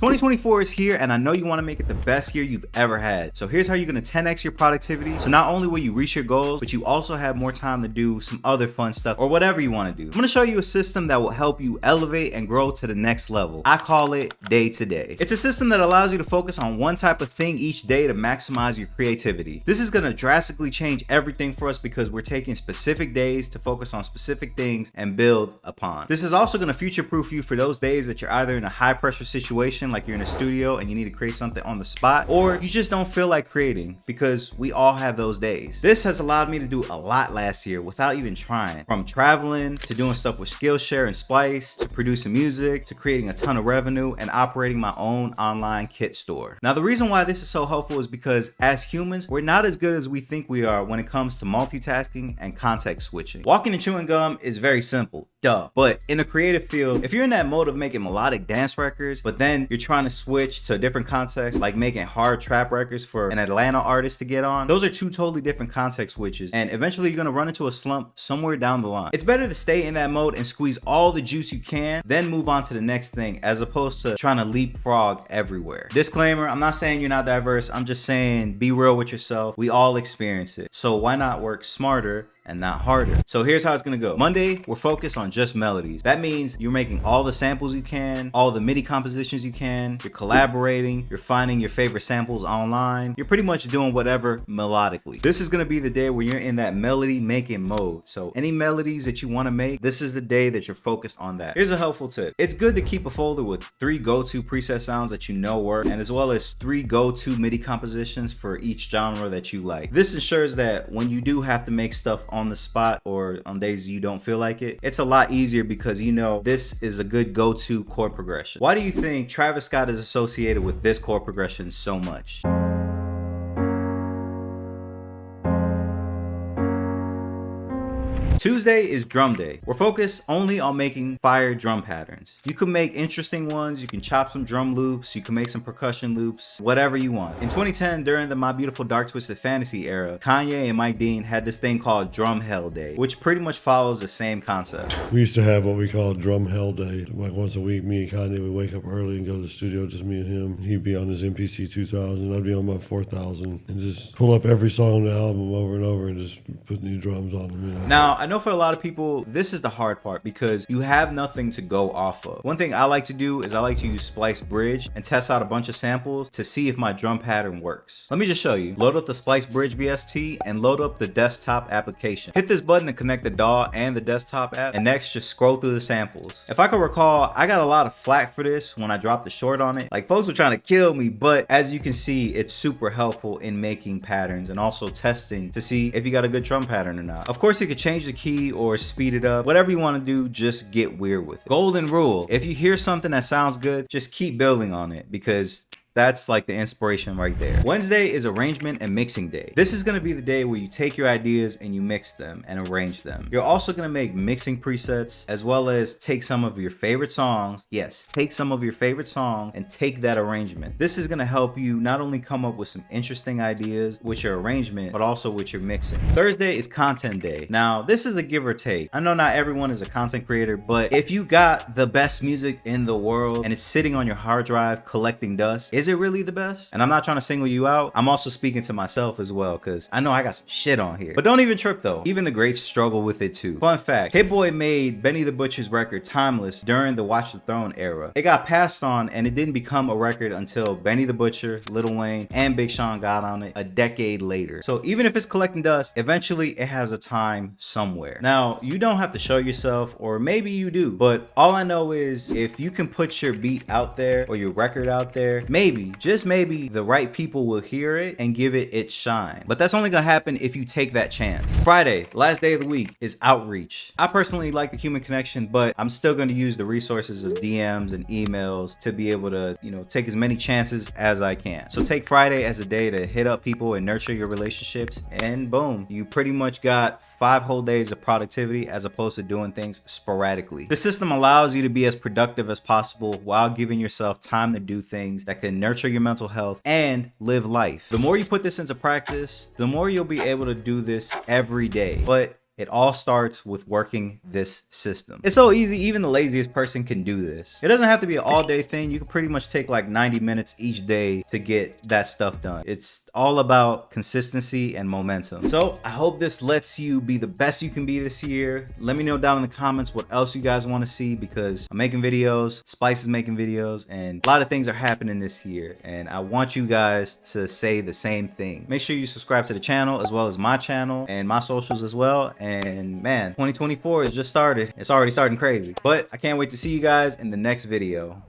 2024 is here, and I know you want to make it the best year you've ever had. So here's how you're going to 10x your productivity. So not only will you reach your goals, but you also have more time to do some other fun stuff or whatever you want to do. I'm going to show you a system that will help you elevate and grow to the next level. I call it day to day. It's a system that allows you to focus on one type of thing each day to maximize your creativity. This is going to drastically change everything for us because we're taking specific days to focus on specific things and build upon. This is also going to future-proof you for those days that you're either in a high-pressure situation, like you're in a studio and you need to create something on the spot, or you just don't feel like creating, because we all have those days. This has allowed me to do a lot last year without even trying, from traveling to doing stuff with Skillshare and Splice, to producing music, to creating a ton of revenue and operating my own online kit store. Now, the reason why this is so helpful is because as humans, we're not as good as we think we are when it comes to multitasking and context switching. Walking and chewing gum is very simple, duh. But in a creative field, if you're in that mode of making melodic dance records, but then you're trying to switch to a different context, like making hard trap records for an Atlanta artist to get on, those are two totally different context switches, and eventually you're gonna run into a slump somewhere down the line. It's better to stay in that mode and squeeze all the juice you can, then move on to the next thing, as opposed to trying to leapfrog everywhere. Disclaimer, I'm not saying you're not diverse, I'm just saying be real with yourself. We all experience it. So why not work smarter and not harder? So here's how it's gonna go. Monday, we're focused on just melodies. That means you're making all the samples you can, all the MIDI compositions you can, you're collaborating, you're finding your favorite samples online, you're pretty much doing whatever melodically. This is gonna be the day where you're in that melody making mode. So any melodies that you wanna make, this is the day that you're focused on that. Here's a helpful tip. It's good to keep a folder with 3 go-to preset sounds that you know work, and as well as 3 go-to MIDI compositions for each genre that you like. This ensures that when you do have to make stuff on the spot or on days you don't feel like it, it's a lot easier because you know this is a good go-to chord progression. Why do you think Travis Scott is associated with this chord progression so much? Tuesday is drum day. We're focused only on making fire drum patterns. You can make interesting ones, you can chop some drum loops, you can make some percussion loops, whatever you want. In 2010, during the My Beautiful Dark Twisted Fantasy era, Kanye and Mike Dean had this thing called Drum Hell Day, which pretty much follows the same concept. We used to have what we call Drum Hell Day. Like once a week, me and Kanye would wake up early and go to the studio, just me and him. He'd be on his MPC 2000, I'd be on my 4000, and just pull up every song on the album over and over and just put new drums on them, you know. Now, I know for a lot of people, this is the hard part because you have nothing to go off of. One thing I like to do is I like to use Splice Bridge and test out a bunch of samples to see if my drum pattern works. Let me just show you. Load up the Splice Bridge VST and load up the desktop application. Hit this button to connect the DAW and the desktop app, and next just scroll through the samples. If I can recall, I got a lot of flack for this when I dropped the short on it. Like, folks were trying to kill me, but as you can see, it's super helpful in making patterns and also testing to see if you got a good drum pattern or not. Of course, you could change the key or speed it up. Whatever you want to do, just get weird with it. Golden rule: if you hear something that sounds good, just keep building on it, because that's like the inspiration right there. Wednesday is arrangement and mixing day. This is gonna be the day where you take your ideas and you mix them and arrange them. You're also gonna make mixing presets, as well as take some of your favorite songs. Yes, take some of your favorite songs and take that arrangement. This is gonna help you not only come up with some interesting ideas with your arrangement, but also with your mixing. Thursday is content day. Now, this is a give or take. I know not everyone is a content creator, but if you got the best music in the world and it's sitting on your hard drive collecting dust, is it really the best? And I'm not trying to single you out. I'm also speaking to myself as well, because I know I got some shit on here. But don't even trip though. Even the greats struggle with it too. Fun fact, Hit Boy made Benny the Butcher's record Timeless during the Watch the Throne era. It got passed on and it didn't become a record until Benny the Butcher, Lil Wayne, and Big Sean got on it a decade later. So even if it's collecting dust, eventually it has a time somewhere. Now, you don't have to show yourself, or maybe you do, but all I know is if you can put your beat out there or your record out there, maybe, just maybe, the right people will hear it and give it its shine. But that's only gonna happen if you take that chance. Friday, last day of the week, is outreach. I personally like the human connection, but I'm still gonna use the resources of DMs and emails to be able to, take as many chances as I can. So take Friday as a day to hit up people and nurture your relationships, and boom, you pretty much got 5 whole days of productivity as opposed to doing things sporadically. The system allows you to be as productive as possible while giving yourself time to do things that can nurture your mental health and live life. The more you put this into practice, the more you'll be able to do this every day. But It all starts with working this system. It's so easy, even the laziest person can do this. It doesn't have to be an all-day thing. You can pretty much take like 90 minutes each day to get that stuff done. It's all about consistency and momentum. So I hope this lets you be the best you can be this year. Let me know down in the comments what else you guys want to see, because I'm making videos, Splice is making videos, and a lot of things are happening this year, and I want you guys to say the same thing. Make sure you subscribe to the channel as well as my channel and my socials as well. And man, 2024 has just started. It's already starting crazy, but I can't wait to see you guys in the next video.